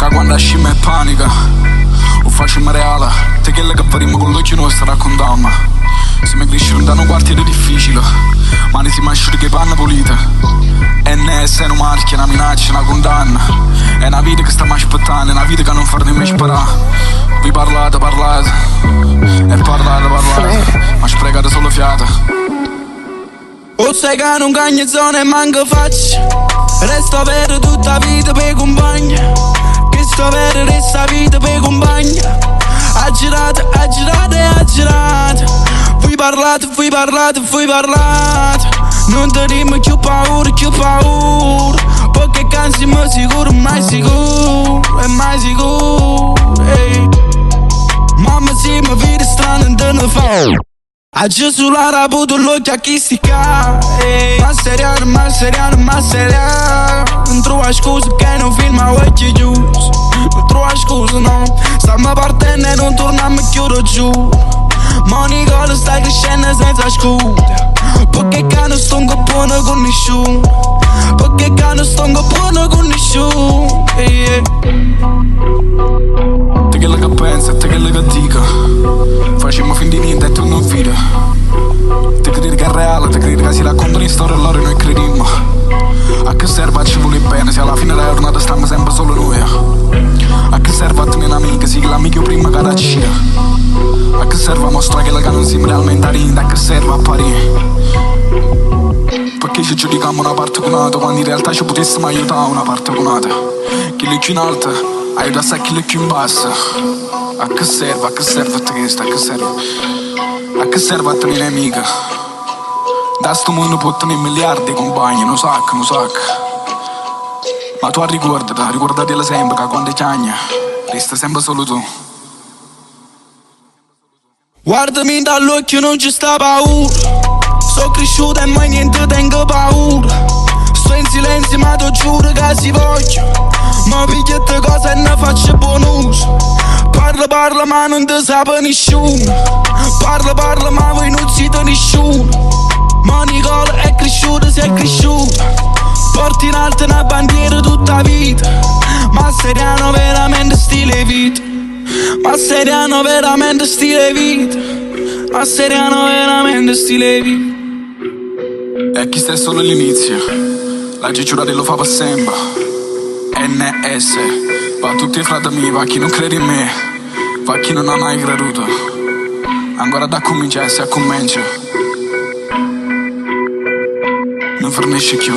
Che quando scimma e panica o facciamo reale. Te quello che faremo con l'occhio nostro raccontiamo. Siamo cresciuti da un quartiere difficile, ma ne siamo asciuti che panna pulita. E ne è una marchia, una minaccia, una condanna. È una vita che stiamo aspettando, è una vita che non fa nemmeno sperare. Vi parlate e parlate, ma sprecate solo fiata. O sai che non cagno zone e manco faccia. Resto vero tutta la vita per compagna. Che sto vero resta vita per compagna. Ha girato. Voi parlate. Non tenim più paura. Perché cansiamo sicuro, mai sicuro. Ehi. Mamma sì, ma vede strano e te ne fa. Ha Gesù la raputo l'occhio a chi si ca. Ma seriano. Non trova scusa che non filma occhi giusto. Non trova scusa no. Stiamo partendo e non torniamo più giù. Monica sta crescendo senza scusa. Perché che non sto buono con nessuno. Te quello che pensa e te quello che dica. Facciamo fin di niente e tu non fida. Te credi che è reale, te credi che si raccontano in storia e loro noi crediamo. A che serve a ci vuole bene se alla fine della giornata stiamo sempre solo noi. A che serve a tenere un'amica se l'amico prima che la gira. A che serve a mostrare che non siamo realmente rinda. A che serve a parire. Perché ci giudichiamo una parte con un'altra quando in realtà ci potessimo aiutare una parte con un'altra. Chi è più in alto aiuta a chi è più in basso. A che serve a te questo, a che serve a tenere amica. Da sto mondo può tenere miliardi di compagni, non sacca. Ma tu ricordatela sempre che quando chiagna resta sempre solo tu. Guardami dall'occhio, non ci sta paura. Sono cresciuto e mai niente tengo paura. Sto in silenzio ma ti giuro che si voglio. Ma pigliate cose e ne faccio buon uso. Parla ma non ti sa nessuno. Parla ma voi non siete nessuno. Ma Nicola è cresciuto, si è cresciuto. Porti in alto una bandiera tutta vita. Ma seriano veramente stile vita. E chi sta solo all'inizio, la giurata lo fa per sempre. NS, va tutti i fratelli miei, va chi non crede in me, va chi non ha mai creduto. Ancora da cominciare, si comincia. Non fornisce più.